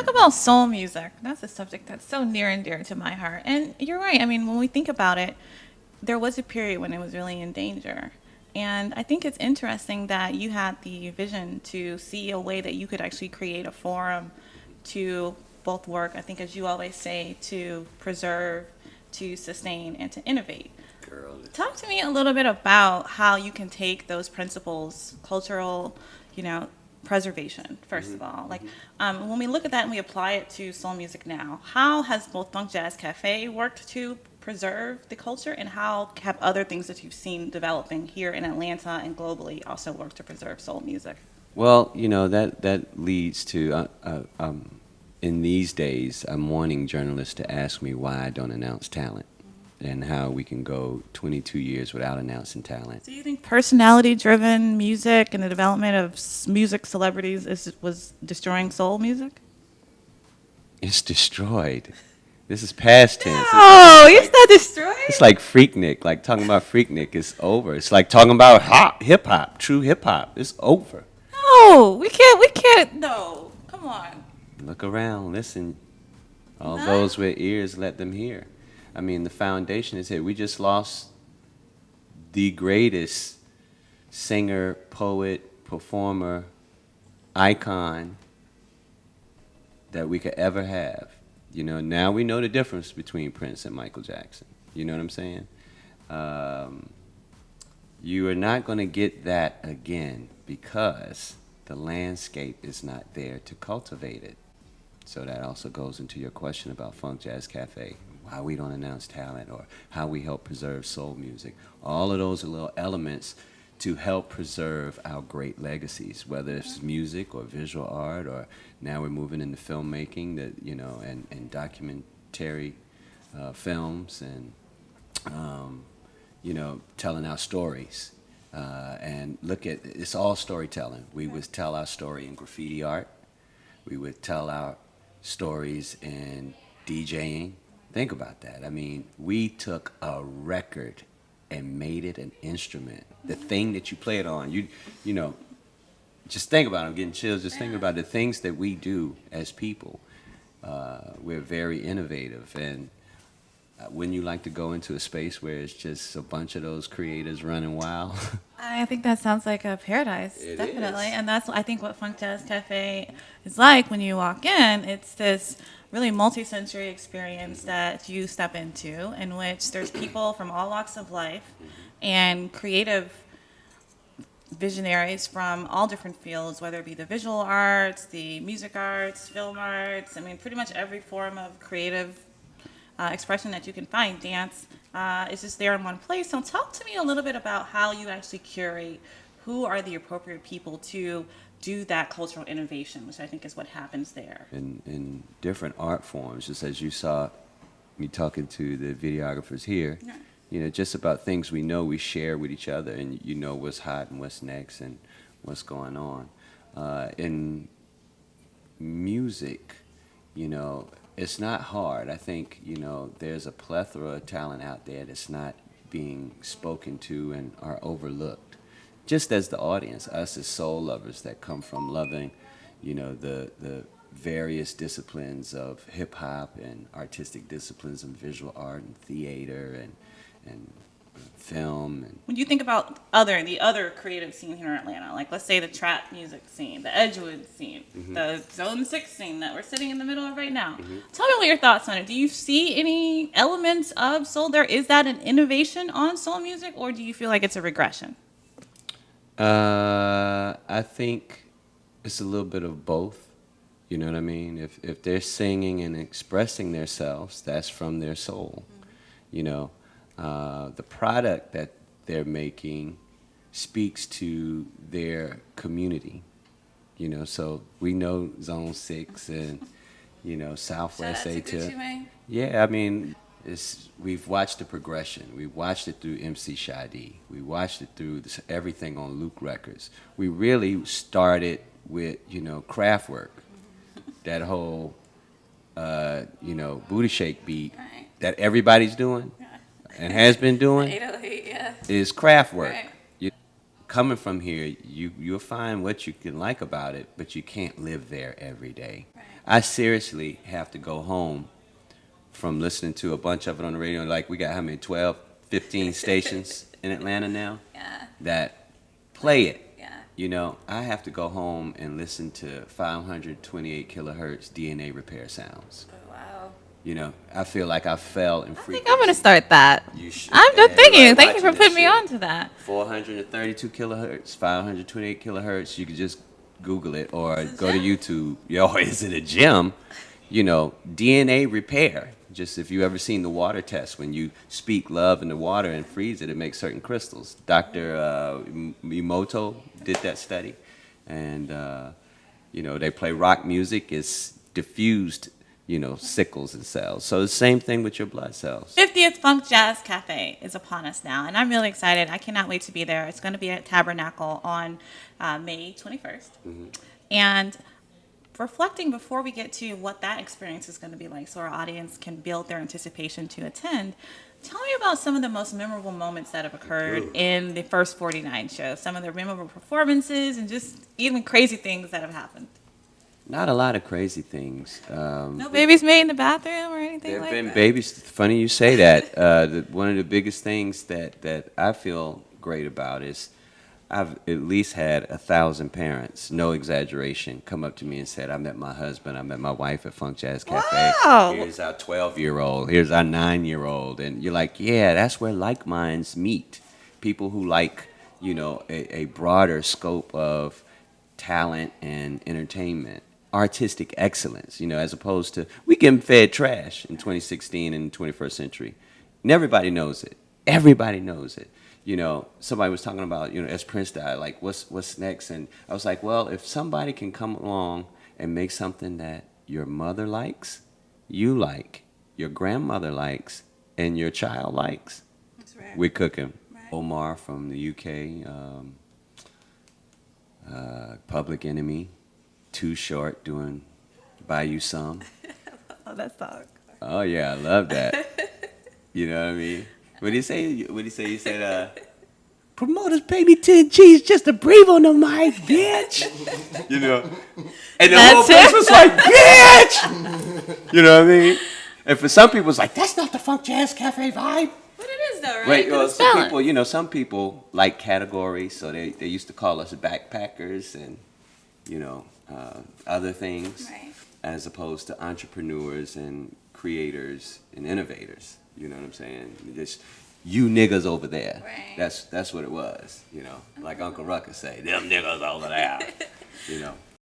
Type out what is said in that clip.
talk about soul music. That's a subject that's so near and dear to my heart. And you're right. I mean, when we think about it, there was a period when it was really in danger. And I think it's interesting that you had the vision to see a way that you could actually create a forum to both work, I think, as you always say, to preserve, to sustain, and to innovate. Girl, Talk to me a little bit about how you can take those principles, cultural, you know, preservation, first of all. Like, when we look at that and we apply it to soul music now, how has both Funk Jazz Cafe worked to preserve the culture, and how have other things that you've seen developing here in Atlanta and globally also worked to preserve soul music? well, that leads to in these days, I'm wanting journalists to ask me why I don't announce talent and how we can go 22 years without announcing talent. Do you think personality-driven music and the development of music celebrities was destroying soul music? It's destroyed. This is past tense. Oh, it's not destroyed. It's like Freaknik. Like talking about Freaknik is over. It's like talking about hip hop, true hip hop. It's over. No, we can't. No, come on. Look around, listen. All Not- those with ears, let them hear. I mean, the foundation is here. We just lost the greatest singer, poet, performer, icon that we could ever have. Now we know the difference between Prince and Michael Jackson. You know what I'm saying? You are not going to get that again because the landscape is not there to cultivate it. So that also goes into your question about Funk Jazz Cafe, why we don't announce talent or how we help preserve soul music. All of those are little elements to help preserve our great legacies, whether it's music or visual art, or now we're moving into filmmaking and documentary films and telling our stories. And look at it's all storytelling. We would tell our story in graffiti art. We would tell our stories in DJing. Think about that. I mean, we took a record and made it an instrument. The thing that you play it on, just think about it. I'm getting chills just thinking about the things that we do as people. We're very innovative, and wouldn't you like to go into a space where it's just a bunch of those creators running wild? I think that sounds like a paradise, It definitely. is. And that's, I think, what Funk Jazz Cafe is like when you walk in. It's this really multi-sensory experience that you step into, in which there's people from all walks of life and creative visionaries from all different fields, whether it be the visual arts, the music arts, film arts. I mean, pretty much every form of creative expression that you can find. Dance is just there in one place. So talk to me a little bit about how you actually curate who are the appropriate people to do that cultural innovation, which I think is what happens there. In different art forms, just as you saw me talking to the videographers here, Yeah. just about things we know we share with each other, and you know what's hot and what's next and what's going on. In music, it's not hard. I think, there's a plethora of talent out there that's not being spoken to and are overlooked. Just as the audience, us as soul lovers that come from loving, the various disciplines of hip hop and artistic disciplines and visual art and theater and film and When you think about the other creative scene here in Atlanta, like let's say the trap music scene, the Edgewood scene, the Zone 6 scene that we're sitting in the middle of right now, tell me what your thoughts on it. Do you see any elements of soul there? Is that an innovation on soul music, or do you feel like it's a regression? I think it's a little bit of both. You know what I mean? If they're singing and expressing themselves, that's from their soul. The product that they're making speaks to their community. So we know Zone 6 and Southwest Shout out to A2. Gucci Mane. Yeah, I mean, we've watched the progression. We watched it through MC Shadi. We watched it through everything on Luke Records. We really started with, Kraftwerk. That whole, booty shake beat Right. that everybody's doing and has been doing 808, yeah. is Kraftwerk. Right. Coming from here, you'll find what you can like about it, but you can't live there every day. Right. I seriously have to go home from listening to a bunch of it on the radio. Like, we got how many, 12, 15 stations in Atlanta now Yeah. that play it. Yeah. You know, I have to go home and listen to 528 kilohertz DNA repair sounds. Oh, wow. You know, I feel like I fell in I think frequency. I'm going to start that. You should. I'm just thinking. Everybody Thank you for watching putting this me shit. on to that. 432 kilohertz, 528 kilohertz. You could just Google it or go to YouTube. Yo, is it a gym? You know, DNA repair. Just if you ever seen the water test, when you speak love in the water and freeze it, it makes certain crystals. Dr. Emoto did that study. And, you know, they play rock music. It's diffused, you know, sickles and cells. So the same thing with your blood cells. 50th Funk Jazz Cafe is upon us now, and I'm really excited. I cannot wait to be there. It's going to be at Tabernacle on May 21st. And reflecting before we get to what that experience is going to be like so our audience can build their anticipation to attend, tell me about some of the most memorable moments that have occurred in the first 49 shows, some of the memorable performances and just even crazy things that have happened. Not a lot of crazy things. No babies made in the bathroom or anything There like have been that? babies. Funny you say that. One of the biggest things that I feel great about is I've at least had 1,000 parents, no exaggeration, come up to me and said, I met my husband, I met my wife at FunkJazzKafe. Wow. Here's our 12-year-old, here's our 9-year-old. And you're like, yeah, that's where like minds meet. People who like, you know, a broader scope of talent and entertainment. Artistic excellence, you know, as opposed to, we getting fed trash in 2016 and 21st century. And everybody knows it. Everybody knows it. You know, somebody was talking about, you know, as Prince died, like, what's next? And I was like, well, if somebody can come along and make something that your mother likes, you like, your grandmother likes, and your child likes, That's right. we're cooking. Right. Omar from the UK, Public Enemy, Too Short doing Buy You Some. Oh, that song. Oh, yeah, I love that. You know what I mean? What did he say? He said, promoters pay me 10 G's just to breathe on the mic, bitch. You know? And the whole place was like, bitch! You know what I mean? And for some people, it's like, that's not the Funk Jazz Cafe vibe. But it is, though, right? Right, well, It's balanced. some people like categories, so they used to call us backpackers and, you know, other things, Right. as opposed to entrepreneurs and creators and innovators. You know what I'm saying? Just you niggas over there. Right. That's what it was. You know, like Uncle Ruckus say, them niggas over there. You know.